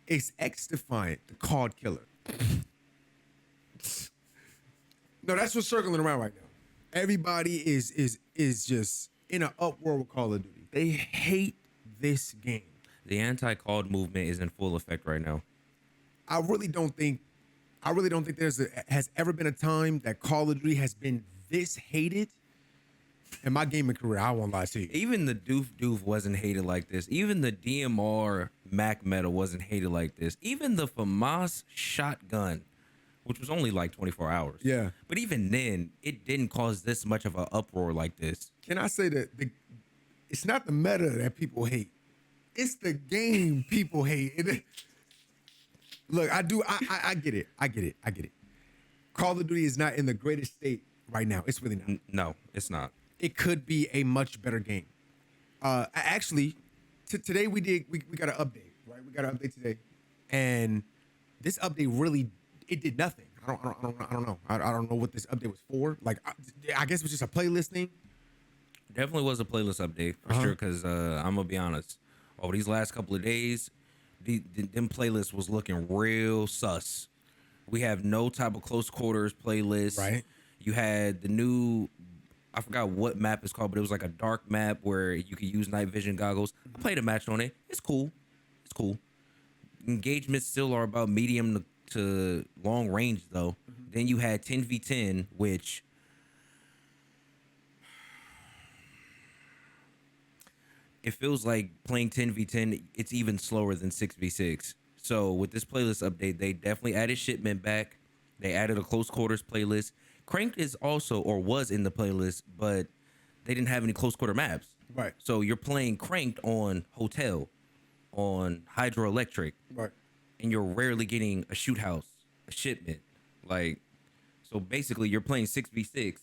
It's XDEFIANT, the COD killer. No, that's what's circling around right now. Everybody is just in an uproar with Call of Duty. They hate this game. The anti-COD movement is in full effect right now. I really don't think has ever been a time that Call of Duty has been this hated in my gaming career. I won't lie to you. Even the Doof wasn't hated like this. Even the DMR Mac Metal wasn't hated like this. Even the FAMAS shotgun, which was only like 24 hours. Yeah. But even then, it didn't cause this much of an uproar like this. Can I say that it's not the meta that people hate. It's the game people hate. Look, I get it. I get it. Call of Duty is not in the greatest state right now. It's really not. No, it's not. It could be a much better game. Actually, today we got an update, right? We got an update today, and this update really it did nothing. I don't know. I don't know what this update was for. Like, I guess it was just a playlist thing. Definitely was a playlist update for sure. Because I'm gonna be honest, over these last couple of days, them playlists was looking real sus. We have no type of close quarters playlist. Right. You had the new, I forgot what map it's called, but it was like a dark map where you could use night vision goggles. I played a match on it. It's cool. It's cool. Engagements still are about medium to long range though. Then you had 10v10, which it feels like playing 10v10, it's even slower than 6v6. So with this playlist update, they definitely added shipment back. They added a close quarters playlist. Cranked is also, or was in the playlist, but they didn't have any close quarter maps. Right. So you're playing Cranked on Hotel, on Hydroelectric. Right. And you're rarely getting a shoot house, a shipment. Like, so basically you're playing 6v6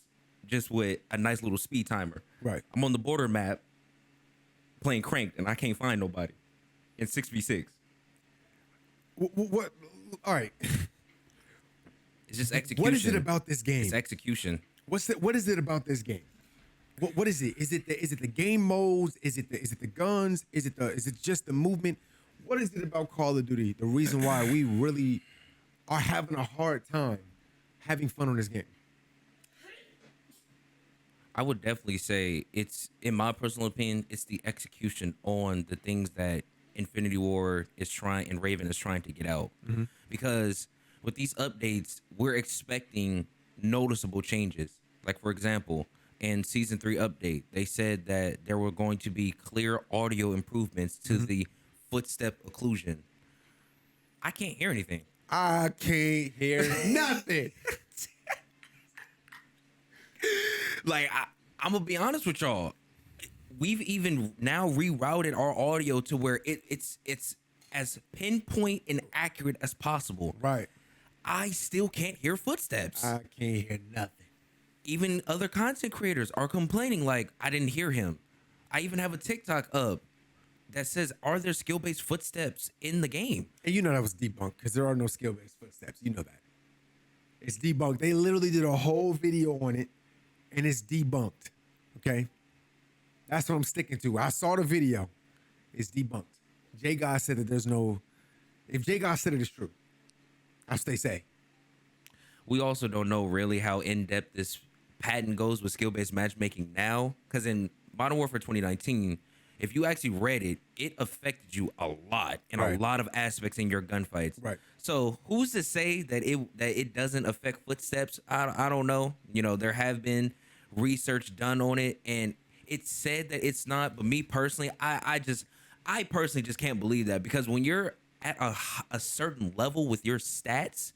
just with a nice little speed timer. Right. I'm on the border map playing Cranked and I can't find nobody in 6v6. What? All right. It's just execution. What is it about this game? It's execution. What is it about this game? What is it? Is it the game modes? Is it the guns? Is it just the movement? What is it about Call of Duty? The reason why we really are having a hard time having fun on this game? I would definitely say it's, in my personal opinion, it's the execution on the things that Infinity War is trying and Raven is trying to get out. Because with these updates, we're expecting noticeable changes. Like, for example, in Season 3 update, they said that there were going to be clear audio improvements to the footstep occlusion. I can't hear anything. I can't hear nothing. Like, I'm going to be honest with y'all. We've even now rerouted our audio to where it's as pinpoint and accurate as possible. Right. I still can't hear footsteps. I can't hear nothing. Even other content creators are complaining like, I didn't hear him. I even have a TikTok up that says, are there skill-based footsteps in the game? And you know that was debunked because there are no skill-based footsteps. You know that. It's debunked. They literally did a whole video on it, and it's debunked. Okay? That's what I'm sticking to. I saw the video. It's debunked. J God said that there's no... If J God said it, it's true. That's what they say. We also don't know really how in-depth this patent goes with skill-based matchmaking now. Because in Modern Warfare 2019, if you actually read it, it affected you a lot in a lot of aspects in your gunfights. Right. So who's to say that it doesn't affect footsteps? I don't know. You know, there have been research done on it, and it said that it's not. But me personally, I personally just can't believe that, because when you're at a certain level with your stats,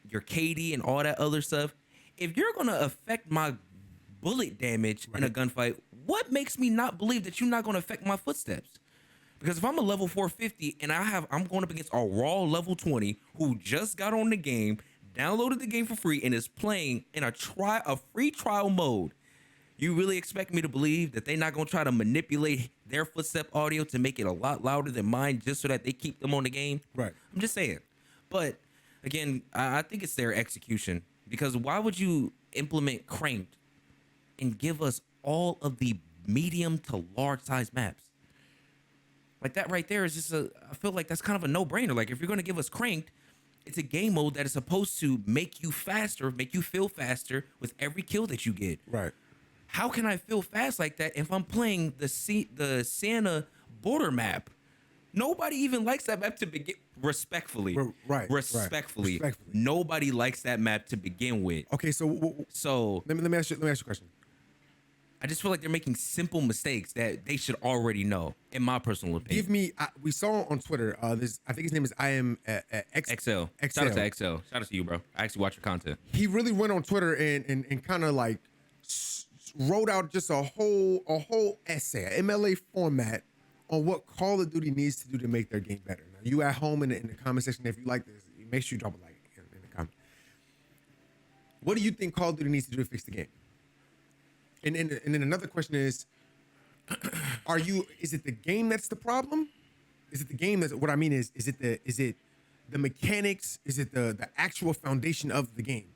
your KD and all that other stuff, if you're gonna affect my bullet damage in a gunfight, what makes me not believe that you're not gonna affect my footsteps? Because if I'm a level 450 and I'm going up against a raw level 20 who just got on the game, downloaded the game for free, and is playing in a free trial mode, you really expect me to believe that they're not gonna try to manipulate their footstep audio to make it a lot louder than mine just so that they keep them on the game? Right. I'm just saying. But again, I think it's their execution, because why would you implement Cranked and give us all of the medium to large size maps? Like that right there is just I feel like that's kind of a no-brainer. Like if you're gonna give us Cranked, it's a game mode that is supposed to make you faster, make you feel faster with every kill that you get. Right. How can I feel fast like that if I'm playing the Santa border map? Nobody even likes that map to begin. Respectfully, respectfully, nobody likes that map to begin with. Okay, so let me ask you a question. I just feel like they're making simple mistakes that they should already know, in my personal opinion. Give me. We saw on Twitter. This I think his name is XL. Shout out to XL. Shout out to you, bro. I actually watch your content. He really went on Twitter and kind of like wrote out just a whole essay, MLA format on what Call of Duty needs to do to make their game better. Now, you at home in the comment section, if you like this, make sure you drop a like in the comment. What do you think Call of Duty needs to do to fix the game? And then another question is, is it the game that's the problem? Is it the game that's, what I mean is it the mechanics? Is it the actual foundation of the game?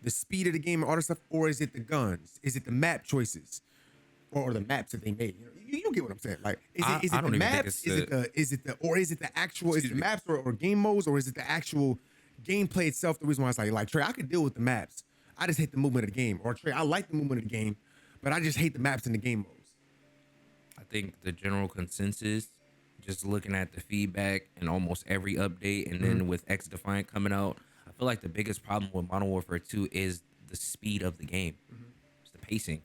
The speed of the game and all that stuff? Or is it the guns? Is it the map choices? Or the maps that they made? You get what I'm saying? Like, is it the maps? Is it the actual, is it the maps or game modes? Or is it the actual gameplay itself? The reason why it's like Trey, I could deal with the maps. I just hate the movement of the game. Or Trey, I like the movement of the game, but I just hate the maps and the game modes. I think the general consensus, just looking at the feedback and almost every update, and then with XDEFIANT coming out, I feel like the biggest problem with Modern Warfare 2 is the speed of the game. It's the pacing.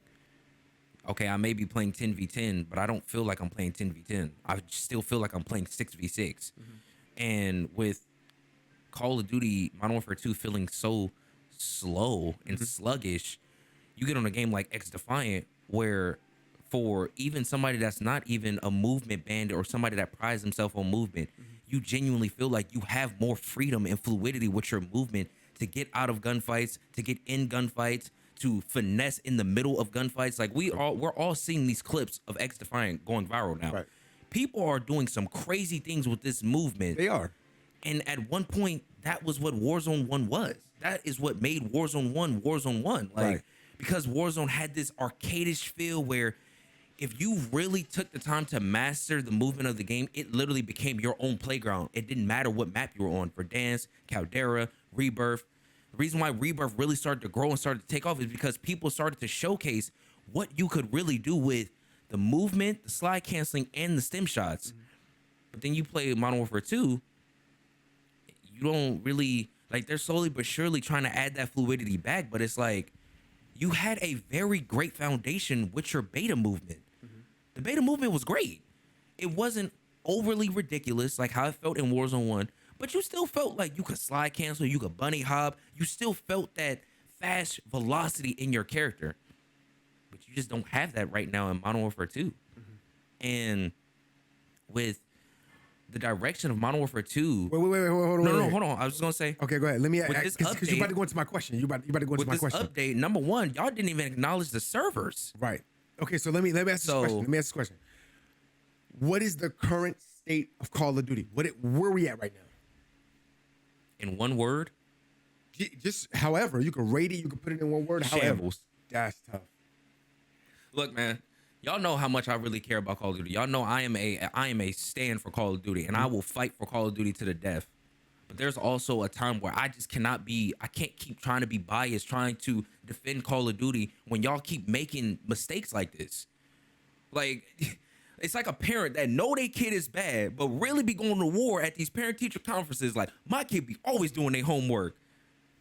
Okay, I may be playing 10v10, but I don't feel like I'm playing 10v10. I still feel like I'm playing 6v6. And with Call of Duty Modern Warfare 2 feeling so slow and sluggish, you get on a game like XDEFIANT where for even somebody that's not even a movement bandit or somebody that prides himself on movement, you genuinely feel like you have more freedom and fluidity with your movement to get out of gunfights, to get in gunfights, to finesse in the middle of gunfights. Like we're all seeing these clips of XDEFIANT going viral now. Right. People are doing some crazy things with this movement. They are. And at one point, that was what Warzone 1 was. That is what made Warzone 1 Warzone 1. Like, because Warzone had this arcadish feel where if you really took the time to master the movement of the game, it literally became your own playground. It didn't matter what map you were on. Verdansk, Caldera, Rebirth. The reason why Rebirth really started to grow and started to take off is because people started to showcase what you could really do with the movement, the slide canceling, and the stem shots. But then you play Modern Warfare 2, you don't really, like, they're slowly but surely trying to add that fluidity back, but it's like, you had a very great foundation with your beta movement. The beta movement was great. It wasn't overly ridiculous like how it felt in Warzone 1, but you still felt like you could slide cancel, you could bunny hop, you still felt that fast velocity in your character. But you just don't have that right now in Modern Warfare 2. And with the direction of Modern Warfare 2... Wait, hold on. Hold on. I was just going to say... Okay, go ahead. Let me... Because you're about to go into my question. You about to go into my question. With this update, number one, y'all didn't even acknowledge the servers. Right. Okay, so let me ask this question. Let me ask this question. What is the current state of Call of Duty? Where are we at right now? In one word? Just however. You can rate it. You can put it in one word. Shambles. That's tough. Look, man. Y'all know how much I really care about Call of Duty. Y'all know I am a stand for Call of Duty, and I will fight for Call of Duty to the death. But there's also a time where I can't keep trying to be biased, trying to defend Call of Duty when y'all keep making mistakes like this. Like, it's like a parent that know their kid is bad, but really be going to war at these parent-teacher conferences. Like, my kid be always doing their homework.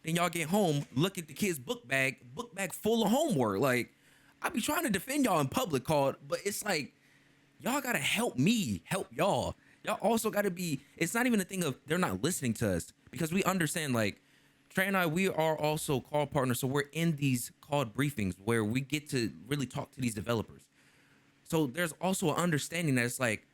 Then y'all get home, look at the kid's book bag full of homework. Like, I be trying to defend y'all in public, COD, but it's like, y'all gotta help me help y'all. Y'all also gotta be, it's not even a thing of they're not listening to us, because we understand, like, Trey and I, we are also COD partners, so we're in these COD briefings where we get to really talk to these developers. So there's also an understanding that it's like,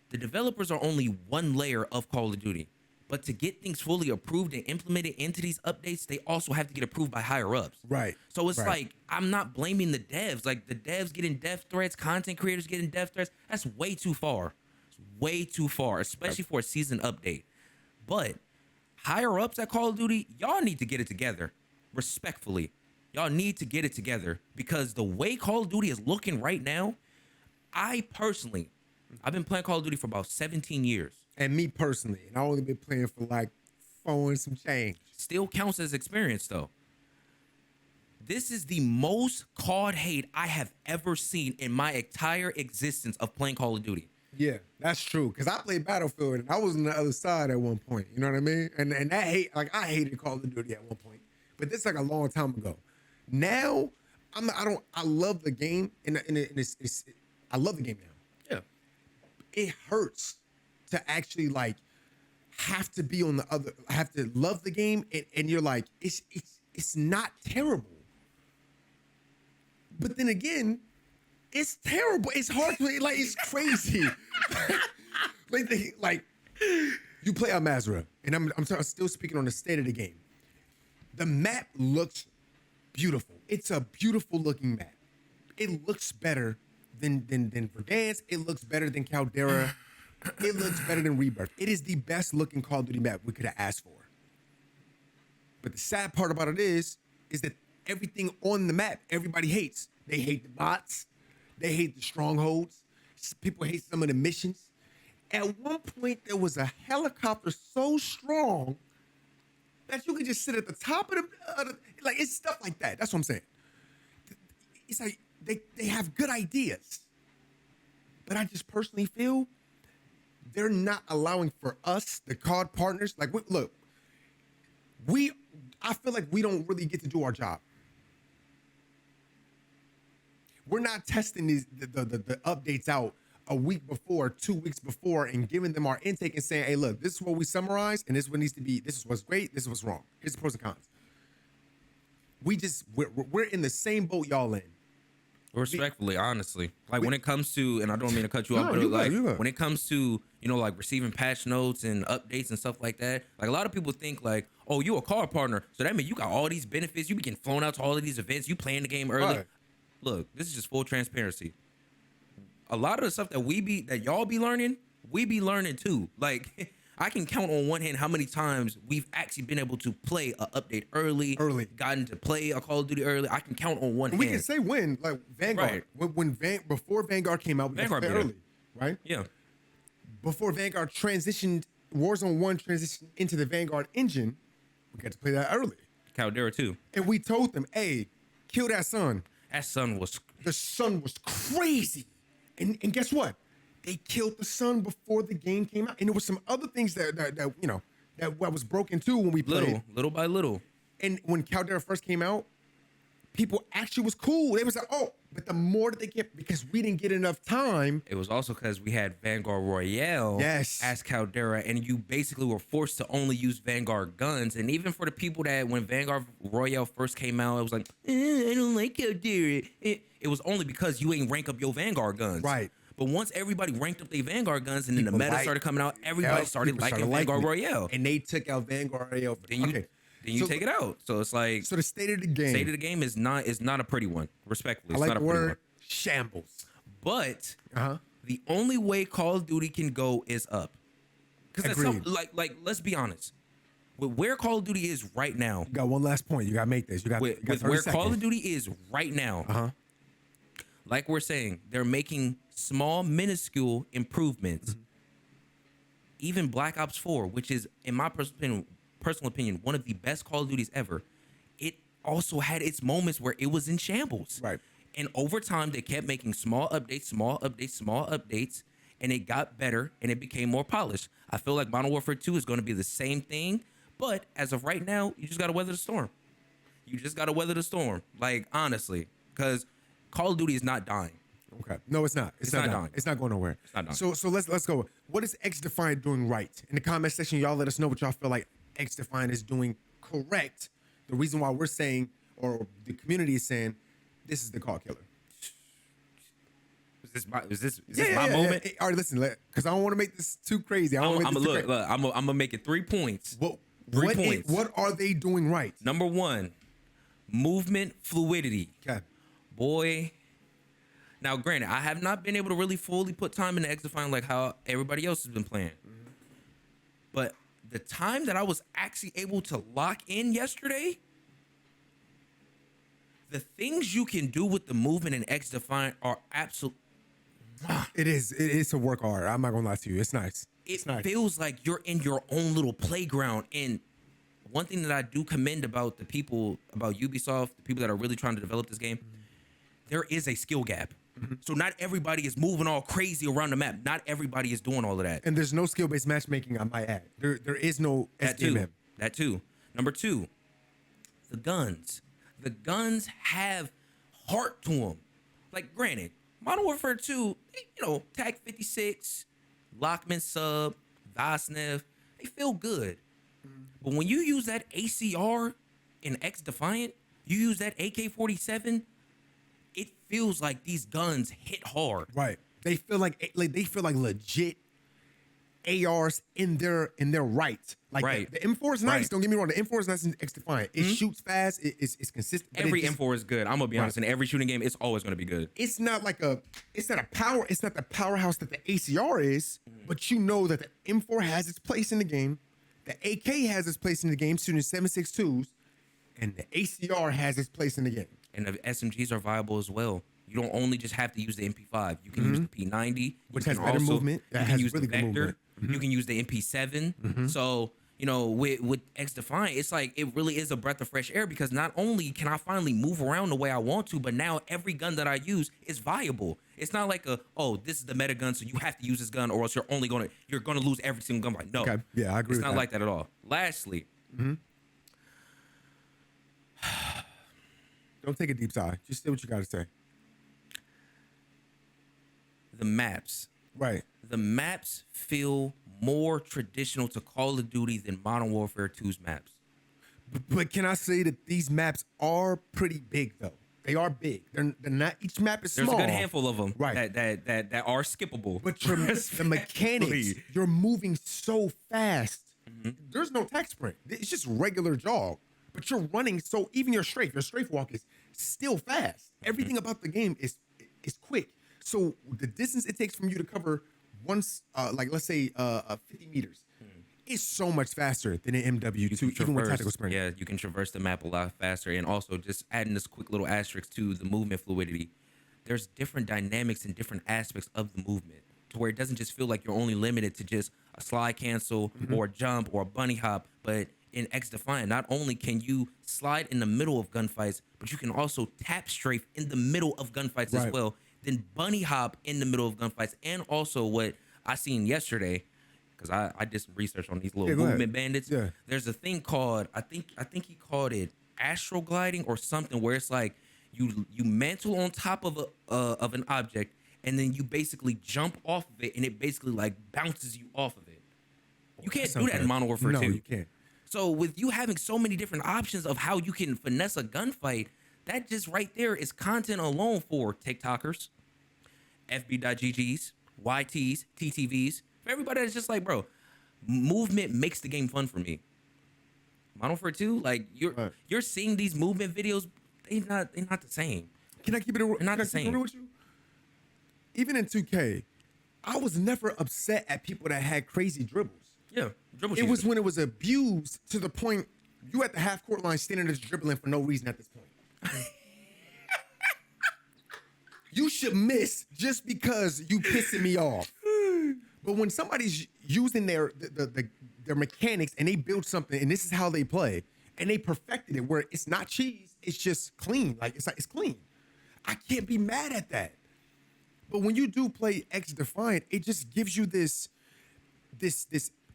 the developers are only one layer of Call of Duty. But to get things fully approved and implemented into these updates, they also have to get approved by higher ups. Right. So it's like, I'm not blaming the devs. Like, the devs getting death threats, content creators getting death threats, that's way too far. It's way too far, especially for a season update. But higher ups at Call of Duty, y'all need to get it together. Respectfully. Y'all need to get it together. Because the way Call of Duty is looking right now, I personally, I've been playing Call of Duty for about 17 years. And me personally, and I only been playing for like 4 and some change. Still counts as experience though. This is the most COD hate I have ever seen in my entire existence of playing Call of Duty. Yeah, that's true. Cause I played Battlefield and I was on the other side at one point. You know what I mean? And that hate, like I hated Call of Duty at one point, but this like a long time ago. Now I love the game, and I love the game now. Yeah. It hurts to actually like have to be on the other, have to love the game, and you're like it's not terrible, but then again, it's terrible. It's hard to like. It's crazy. like you play Al-Mazrah, and I'm still speaking on the state of the game. The map looks beautiful. It's a beautiful looking map. It looks better than Verdansk. It looks better than Caldera. It looks better than Rebirth. It is the best looking Call of Duty map we could have asked for. But the sad part about it is that everything on the map, everybody hates. They hate the bots. They hate the strongholds. People hate some of the missions. At one point, there was a helicopter so strong that you could just sit at the top of the like, it's stuff like that. That's what I'm saying. It's like they have good ideas. But I just personally feel they're not allowing for us, the COD partners. Like, look, I feel like we don't really get to do our job. We're not testing the updates out a week before, 2 weeks before, and giving them our intake and saying, hey, look, this is what we summarize, and this is what needs to be, this is what's great, this is what's wrong. Here's the pros and cons. We're in the same boat y'all in. Respectfully, honestly, like when it comes to, and I don't mean to cut you off, but like when it comes to, like receiving patch notes and updates and stuff like that, like a lot of people think like, oh, you a COD partner, so that means you got all these benefits, you be getting flown out to all of these events, you playing the game early. Right. Look, this is just full transparency. A lot of the stuff that y'all be learning, we be learning too. Like, I can count on one hand how many times we've actually been able to play an update early, gotten to play a Call of Duty early. I can count on one hand. We can say when, like Vanguard, right. Before Vanguard came out, we got early, right? Yeah. Before Vanguard transitioned, Warzone 1 transitioned into the Vanguard engine, we got to play that early. Caldera too. And we told them, hey, kill that sun. That sun was... The sun was crazy. And guess what? They killed the sun before the game came out. And there was some other things that was broken too when we played. Little by little. And when Caldera first came out, people actually was cool. They was like, oh, but the more that they get, because we didn't get enough time. It was also because we had Vanguard Royale as Caldera, and you basically were forced to only use Vanguard guns. And even for the people that when Vanguard Royale first came out, it was like, I don't like Caldera. It was only because you ain't rank up your Vanguard guns. Right. But once everybody ranked up their Vanguard guns and then the meta started coming out, everybody started liking Vanguard Royale. And they took out Vanguard Royale. Then you take it out. So it's like, so the state of the game. State of the game is not a pretty one. Respectfully, I like it's not the a pretty word one. shambles. But the only way Call of Duty can go is up. Because like let's be honest. With where Call of Duty is right now. You got one last point. You got to make this. You got with where Call of Duty is right now. Like we're saying, they're making small, minuscule improvements. Even Black Ops 4, which is, in my personal opinion, one of the best Call of Duties ever, it also had its moments where it was in shambles. Right. And over time, they kept making small updates, and it got better, and it became more polished. I feel like Modern Warfare 2 is going to be the same thing, but as of right now, you just got to weather the storm. Like, honestly, because Call of Duty is not dying. Okay. No, it's not. It's not dying. It's not going nowhere. It's not dying. So let's go. What is XDEFIANT doing right? In the comment section, y'all let us know what y'all feel like XDEFIANT is doing correct. The reason why we're saying, or the community is saying, this is the COD killer. Is this my moment? All right, listen, because I don't want to make this too crazy. I'm gonna make it 3 points. Three points. What are they doing right? Number 1, movement fluidity. Okay. Boy. Now, granted, I have not been able to really fully put time into XDEFIANT like how everybody else has been playing. But the time that I was actually able to lock in yesterday, the things you can do with the movement in XDEFIANT are absolute. It is. It's a work of art. I'm not gonna lie to you. It's nice. It It's nice. feels like you're in your own little playground. And one thing that I do commend about the people, about Ubisoft, the people that are really trying to develop this game, there is a skill gap. So not everybody is moving all crazy around the map. Not everybody is doing all of that. And there's no skill-based matchmaking, I might add. There is no SDMM. That too. Number two, the guns. The guns have heart to them. Like, granted, Modern Warfare 2, you know, Tag 56, Lockman Sub, Vosnev, they feel good. But when you use that ACR in XDefiant, you use that AK-47, it feels like these guns hit hard. Right. They feel like legit ARs in their right. Like Right. the M4 is nice. Right. Don't get me wrong. The M4 is nice in XDefiant. It shoots fast. It's consistent. but Every it just- M4 is good. I'm gonna be honest. In every shooting game, it's always gonna be good. It's not like it's not the powerhouse that the ACR is, but you know that the M4 has its place in the game, the AK has its place in the game, shooting 7.62s, and the ACR has its place in the game. And the SMGs are viable as well. You don't only just have to use the MP5. You can use the P90, Which you has can better also, movement. You That can has use really the good Vector. movement. You can use the MP7. So, you know, with XDefiant, it's like it really is a breath of fresh air because not only can I finally move around the way I want to, but now every gun that I use is viable. It's not like this is the meta gun, so you have to use this gun, or else you're gonna lose every single gunfight. No, Okay. Yeah, I agree It's with not that. like that at all. Lastly, Don't take a deep sigh. Just say what you got to say. the maps. Right. The maps feel more traditional to Call of Duty than Modern Warfare 2's maps. But can I say that these maps are pretty big though? They are big. They're not. Each map is There's small. a good handful of them Right. that are skippable. But the mechanics, you're moving so fast. There's no tech sprint. It's just regular jog. But you're running so even your strafe walk is still fast. Everything about the game is quick. So the distance it takes from you to cover once, like let's say 50 meters, is so much faster than an MW2, even with tactical sprint. Yeah, you can traverse the map a lot faster. And also, just adding this quick little asterisk to the movement fluidity, there's different dynamics and different aspects of the movement to where it doesn't just feel like you're only limited to just a slide cancel or a jump or a bunny hop. But in XDefiant, not only can you slide in the middle of gunfights, but you can also tap strafe in the middle of gunfights as Right. well. Then bunny hop in the middle of gunfights. And also what I seen yesterday, because I did some research on these little go ahead. movement bandits. Yeah. There's a thing called I think he called it astral gliding or something, where it's like you mantle on top of an object and then you basically jump off of it and it basically like bounces you off of it. You can't do that in Modern Warfare 2. No, you can't. So with you having so many different options of how you can finesse a gunfight, that just right there is content alone for TikTokers, FB.GGs, YTs, TTVs, for everybody that's just like, bro, movement makes the game fun for me. Modern Warfare 2, like you're seeing these movement videos, they're not the same. Can I keep it real? They're not can I the keep it same. real with you? Even in 2K, I was never upset at people that had crazy dribbles. Yeah, dribble It was shooter. when it was abused to the point you at the half court line standing there dribbling for no reason at this point. You should miss just because you pissing me off. But when somebody's using their mechanics and they build something and this is how they play and they perfected it where it's not cheese, it's just clean. Like it's clean. I can't be mad at that. But when you do play XDefiant, it just gives you this.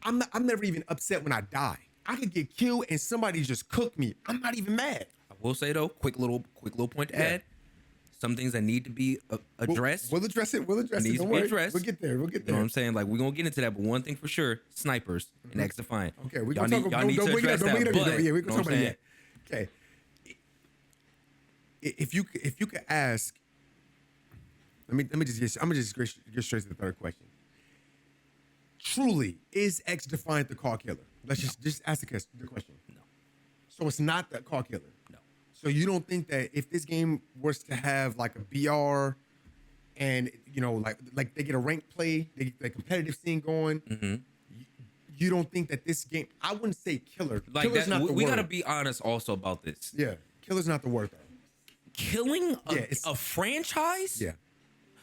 I'm never even upset when I die. I could get killed and somebody just cook me. I'm not even mad. I will say though, quick little point to add. Some things that need to be addressed. We'll address it. We'll address it. needs Don't to be worry. addressed. We'll get there. We'll get You know there. what I'm saying? Like, we're gonna get into that, but one thing for sure, snipers in XDefiant. Okay, we're y'all gonna need, talk. y'all need Don't to bring it up. address Don't bring that. it up. But, Yeah, we're you know gonna what talk I'm about it. saying? Okay. If you could ask, let me just get straight to the third question. Truly, is XDefiant the car killer? Let's just ask the question. No. So it's not the car killer. No. So you don't think that if this game was to have like a BR and you know like they get a rank play, they get the competitive scene going, you don't think that this game? I wouldn't say killer. Like Killer's that, not the we word. gotta be honest also about this. Yeah, killer's not the word though. Killing Yeah, it's- a franchise? Yeah.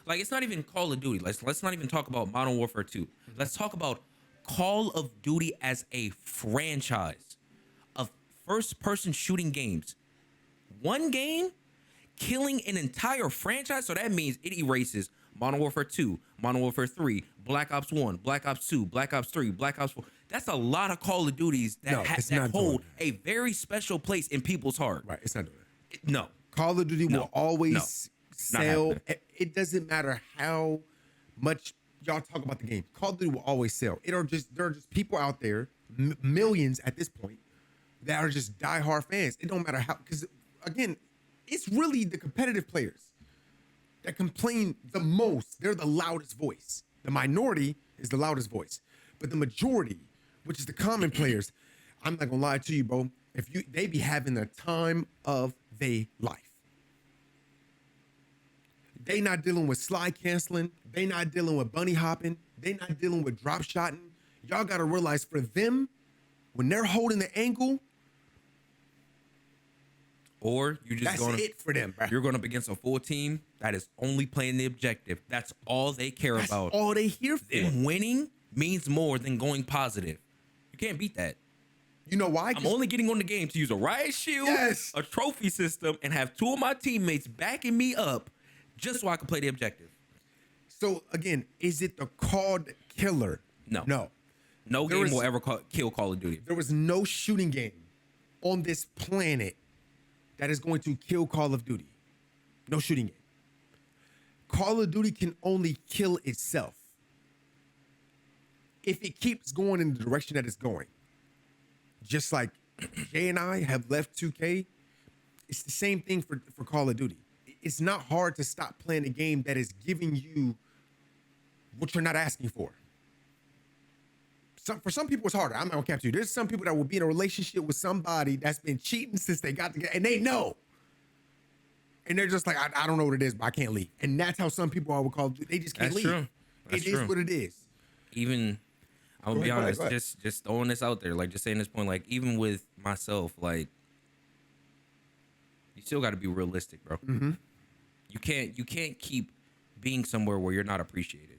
Like it's not even Call of Duty. Let's not even talk about Modern Warfare 2. Let's talk about Call of Duty as a franchise of first-person shooting games. One game killing an entire franchise. So that means it erases Modern Warfare 2, Modern Warfare 3, Black Ops 1, Black Ops 2, Black Ops 3, Black Ops 4. That's a lot of Call of Duties that, that hold a very special place in people's heart. Right, it's not doing it. No. Call of Duty will always sell. It doesn't matter how much y'all talk about the game. Call of Duty will always sell. There are just people out there, millions at this point, that are just diehard fans. It don't matter how, because again, it's really the competitive players that complain the most. They're the loudest voice. The minority is the loudest voice, but the majority, which is the common players, I'm not gonna lie to you, bro. They be having the time of their life. They not dealing with slide canceling. They not dealing with bunny hopping. They not dealing with drop shotting. Y'all gotta realize for them, when they're holding the angle, or you just that's it for them, bro. You're going up against a full team that is only playing the objective. That's all they care about. All they here for. Them winning means more than going positive. You can't beat that. You know why? I'm only getting on the game to use a riot shield, a trophy system, and have two of my teammates backing me up just so I can play the objective. So again, is it the COD killer? No. No game will ever kill Call of Duty. There was no shooting game on this planet that is going to kill Call of Duty. No shooting game. Call of Duty can only kill itself if it keeps going in the direction that it's going. Just like Jay and I have left 2K, it's the same thing for Call of Duty. It's not hard to stop playing a game that is giving you what you're not asking for. For some people, it's harder. I'm not gonna cap to you. There's some people that will be in a relationship with somebody that's been cheating since they got together, and they know. And they're just like, I don't know what it is, but I can't leave. And that's how some people are with Call of Duty. They just can't leave. True. That's true. It is what it is. Even, I'm gonna be honest, just throwing this out there, like just saying this point, like even with myself, like you still got to be realistic, bro. Mm-hmm. You can't keep being somewhere where you're not appreciated.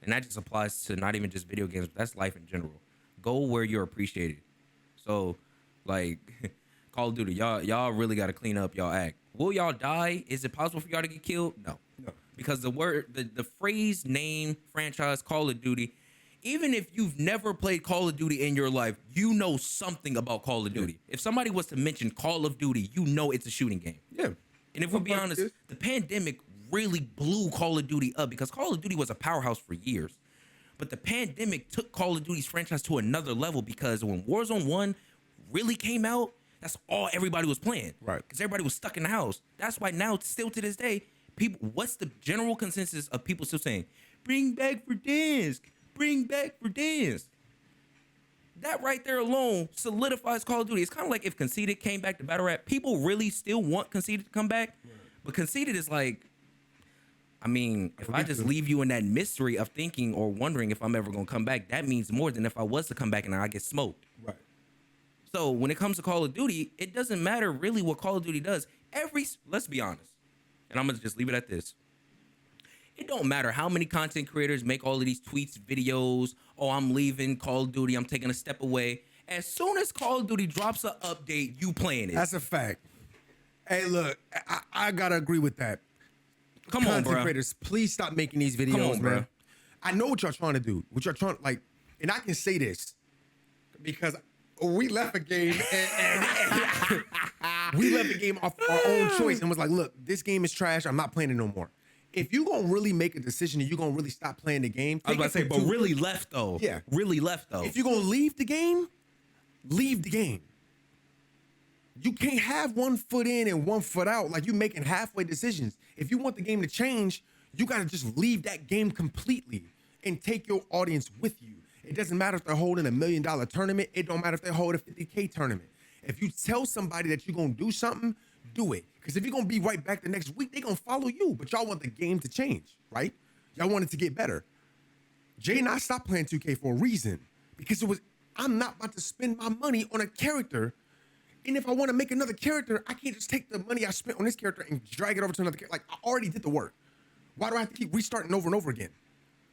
And that just applies to not even just video games, but that's life in general. Go where you're appreciated. So, like, Call of Duty, y'all really got to clean up y'all act. Will y'all die? Is it possible for y'all to get killed? No. Because the phrase, name, franchise, Call of Duty, even if you've never played Call of Duty in your life, you know something about Call of Duty. If somebody was to mention Call of Duty, you know it's a shooting game. Yeah. And if we'll be honest, the pandemic really blew Call of Duty up because Call of Duty was a powerhouse for years. But the pandemic took Call of Duty's franchise to another level because when Warzone 1 really came out, that's all everybody was playing. Right. Because everybody was stuck in the house. That's why now, still to this day, people, what's the general consensus of people still saying? Bring back Verdansk. Bring back Verdansk. That right there alone solidifies Call of Duty. It's kind of like if Conceited came back to Battle Rap. People really still want Conceited to come back. Right. But Conceited is like, I mean, if I just leave you in that mystery of thinking or wondering if I'm ever going to come back, that means more than if I was to come back and I get smoked. Right. So when it comes to Call of Duty, it doesn't matter really what Call of Duty does. Let's be honest, and I'm going to just leave it at this. It don't matter how many content creators make all of these tweets, videos, oh, I'm leaving Call of Duty, I'm taking a step away. As soon as Call of Duty drops an update, you playing it. That's a fact. Hey, look, I got to agree with that. Come on, bro. Content creators, please stop making these videos, Come on, bro. man. I know what y'all trying to do. What y'all trying, like, and I can say this because we left a game and we left the game off our own choice and was like, look, this game is trash. I'm not playing it no more. If you gonna really make a decision and you gonna really stop playing the game, I was about to say, but really left though. Yeah, really left though. If you're gonna leave the game, leave the game. You can't have one foot in and one foot out. Like you making halfway decisions. If you want the game to change, you gotta just leave that game completely and take your audience with you. It doesn't matter if they're holding $1 million tournament. It don't matter if they hold a 50K tournament. If you tell somebody that you're gonna do something, do it. Because if you're gonna be right back the next week, they're gonna follow you. But y'all want the game to change, right? Y'all want it to get better. Jay and I stopped playing 2K for a reason. Because I'm not about to spend my money on a character. And if I want to make another character, I can't just take the money I spent on this character and drag it over to another character. Like, I already did the work. Why do I have to keep restarting over and over again?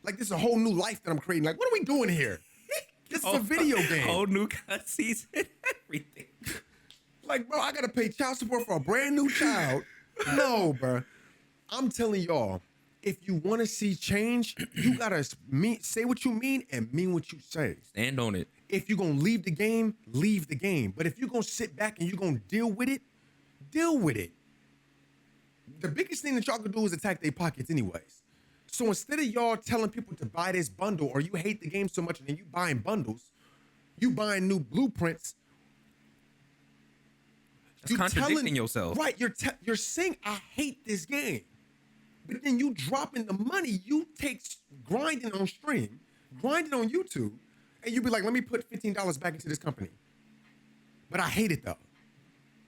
Like, this is a whole new life that I'm creating. Like, what are we doing here? This is a video game. Whole new cutscenes and everything. Like, bro, I gotta pay child support for a brand new child. No, bro. I'm telling y'all, if you want to see change, you gotta say what you mean and mean what you say. Stand on it. If you're gonna leave the game, leave the game. But if you're gonna sit back and you're gonna deal with it, deal with it. The biggest thing that y'all can do is attack their pockets anyways. So instead of y'all telling people to buy this bundle, or you hate the game so much and then you buying bundles, you buying new blueprints. That's contradicting yourself. Right, you're saying I hate this game. But then you dropping the money you take grinding on stream, grinding on YouTube, and you be like, let me put $15 back into this company. But I hate it though.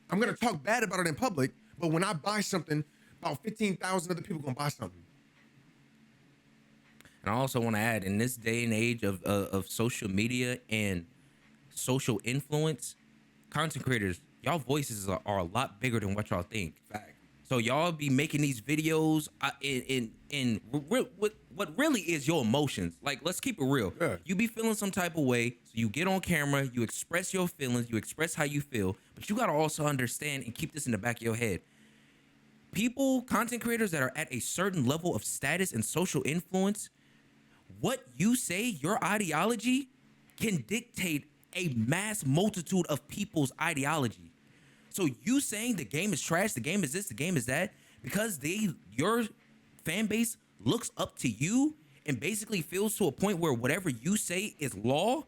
I'm gonna talk bad about it in public, but when I buy something, about 15,000 other people gonna buy something. And I also want to add, in this day and age of social media and social influence, content creators, y'all voices are a lot bigger than what y'all think. Fact. So y'all be making these videos in what really is your emotions. Like, let's keep it real. Yeah. You be feeling some type of way, so you get on camera, you express your feelings, you express how you feel, but you gotta also understand and keep this in the back of your head. People, content creators that are at a certain level of status and social influence, what you say, your ideology, can dictate a mass multitude of people's ideology. So you saying the game is trash, the game is this, the game is that, because your fan base looks up to you and basically feels to a point where whatever you say is law,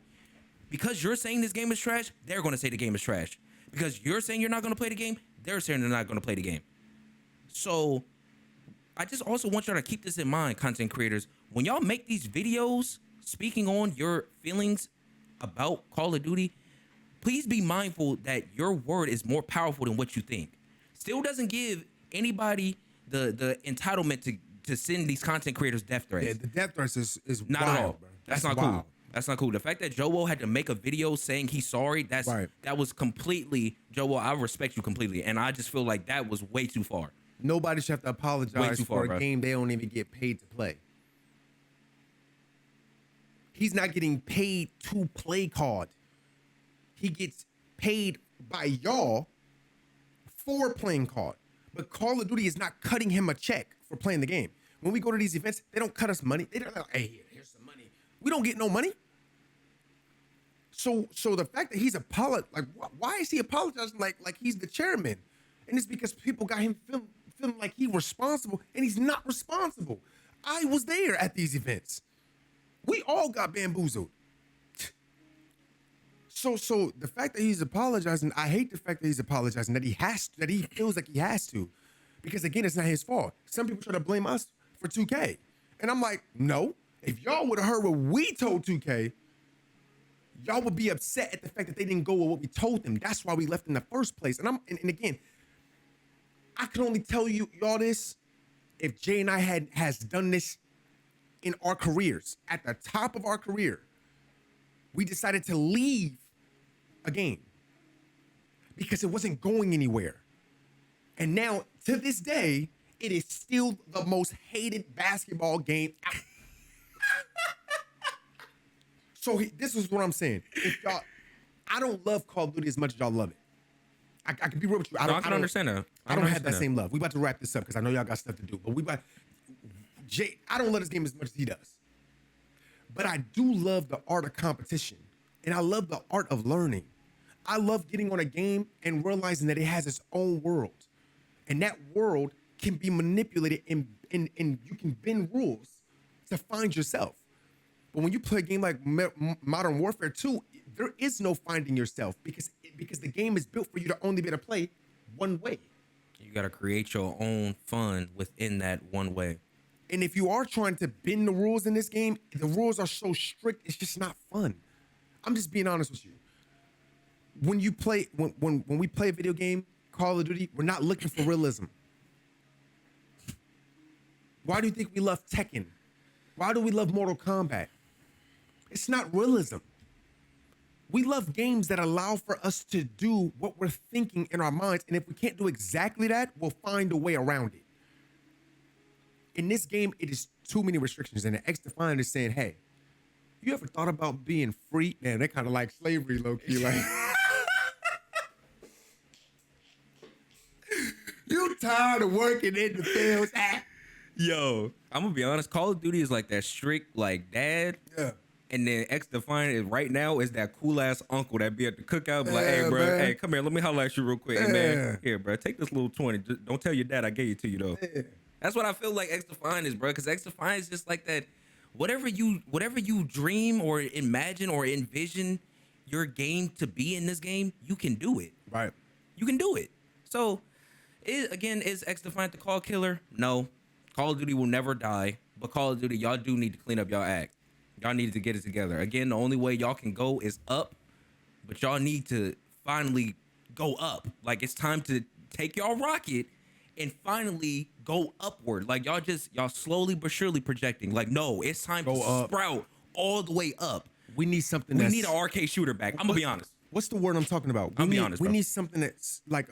because you're saying this game is trash, they're going to say the game is trash. Because you're saying you're not going to play the game, they're saying they're not going to play the game. So I just also want y'all to keep this in mind, content creators. When y'all make these videos speaking on your feelings about Call of Duty, please be mindful that your word is more powerful than what you think. Still doesn't give anybody the entitlement to send these content creators death threats. Yeah, the death threats is not wild, at all. bro. That's not wild. cool. That's not cool. The fact that Joel had to make a video saying he's sorry, that was completely, Joel, I respect you completely. And I just feel like that was way too far. Nobody should have to apologize for a bro. game they don't even get paid to play. He's not getting paid to play COD. He gets paid by y'all for playing COD. But Call of Duty is not cutting him a check for playing the game. When we go to these events, they don't cut us money. They don't like, hey, here's some money. We don't get no money. So the fact that he's why is he apologizing like he's the chairman? And it's because people got him feeling like he's responsible, and he's not responsible. I was there at these events. We all got bamboozled. So the fact that he's apologizing, I hate the fact that he's apologizing, that he feels like he has to. Because again, it's not his fault. Some people try to blame us for 2K. And I'm like, no. If y'all would have heard what we told 2K, y'all would be upset at the fact that they didn't go with what we told them. That's why we left in the first place. And again, I can only tell y'all this if Jay and I has done this in our careers. At the top of our career, we decided to leave a game because it wasn't going anywhere. And now, to this day, it is still the most hated basketball game out. So this is what I'm saying. If y'all, I don't love Call of Duty as much as y'all love it. I can be real with you. I can understand that. I don't have that same love. We about to wrap this up because I know y'all got stuff to do. But I don't love this game as much as he does. But I do love the art of competition. And I love the art of learning. I love getting on a game and realizing that it has its own world. And that world can be manipulated and you can bend rules to find yourself. But when you play a game like Modern Warfare 2, there is no finding yourself because the game is built for you to only be able to play one way. You got to create your own fun within that one way. And if you are trying to bend the rules in this game, the rules are so strict, it's just not fun. I'm just being honest with you. When you play, when we play a video game, Call of Duty, we're not looking for realism. Why do you think we love Tekken? Why do we love Mortal Kombat? It's not realism. We love games that allow for us to do what we're thinking in our minds. And if we can't do exactly that, we'll find a way around it. In this game, it is too many restrictions, and the XDefiant is saying, "Hey, you ever thought about being free?" Man, they kind of like slavery, low key. Like, you tired of working in the fields? Yo, I'm gonna be honest. Call of Duty is like that strict like dad. Yeah. And then XDefiant is right now is that cool ass uncle that be at the cookout, be like, hey, Yeah, bro, man. hey, come here, let me holler at you real quick. Hey, Yeah. man, here, bro, take this little 20. Just don't tell your dad I gave it to you though. Yeah. That's what I feel like XDefiant is, bro. Because XDefiant is just like that. Whatever you dream or imagine or envision your game to be in this game, you can do it. Right. You can do it. So, is XDefiant the call killer? No. Call of Duty will never die. But Call of Duty, y'all do need to clean up y'all act. Y'all need to get it together. Again, the only way y'all can go is up. But y'all need to finally go up. Like, it's time to take y'all rocket and finally go upward. Like, y'all slowly but surely projecting. Like, no, it's time Go to up. sprout all the way up. We need something. We that's, need an arcade shooter back. I'm gonna be honest. What's the word I'm talking about? I'll be honest, We bro. need something that's like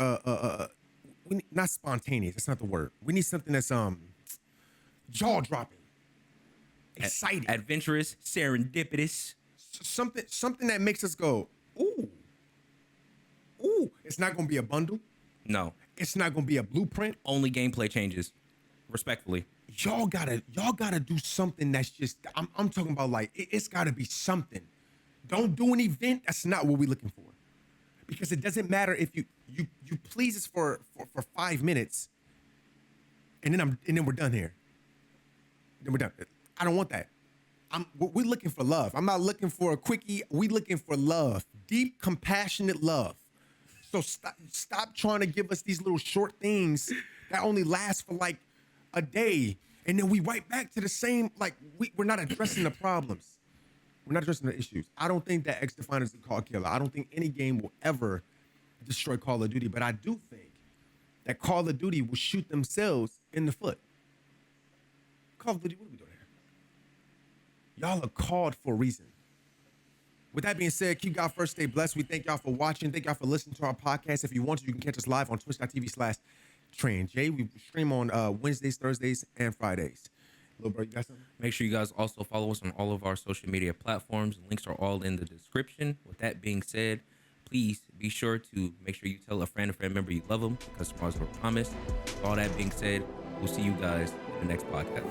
not spontaneous. That's not the word. We need something that's jaw dropping, exciting, Adventurous, serendipitous. something that makes us go, ooh, ooh. It's not gonna be a bundle. No, It's not gonna be a blueprint. only gameplay changes. Respectfully. Y'all gotta do something that's just. I'm talking about like it's gotta be something. Don't do an event. That's not what we're looking for. Because it doesn't matter if you please us for 5 minutes, and then we're done here. Then we're done. I don't want that. We're looking for love. I'm not looking for a quickie. We looking for love, deep, compassionate love. So stop trying to give us these little short things that only last for like a day, and then we right back to the same. Like we're not addressing the problems. We're not addressing the issues. I don't think that XDefiant is the call killer. I don't think any game will ever destroy Call of Duty, but I do think that Call of Duty will shoot themselves in the foot. Call of Duty, what are we doing here? Y'all are called for a reason. With that being said, keep God first, stay blessed. We thank y'all for watching. Thank y'all for listening to our podcast. If you want to, you can catch us live on twitch.tv/TreAndJ. We stream on Wednesdays, Thursdays, and Fridays. Little bro, you got something? Make sure you guys also follow us on all of our social media platforms. Links are all in the description. With that being said, please be sure to make sure you tell a friend member you love them, because tomorrow's no promise. With all that being said, we'll see you guys in the next podcast.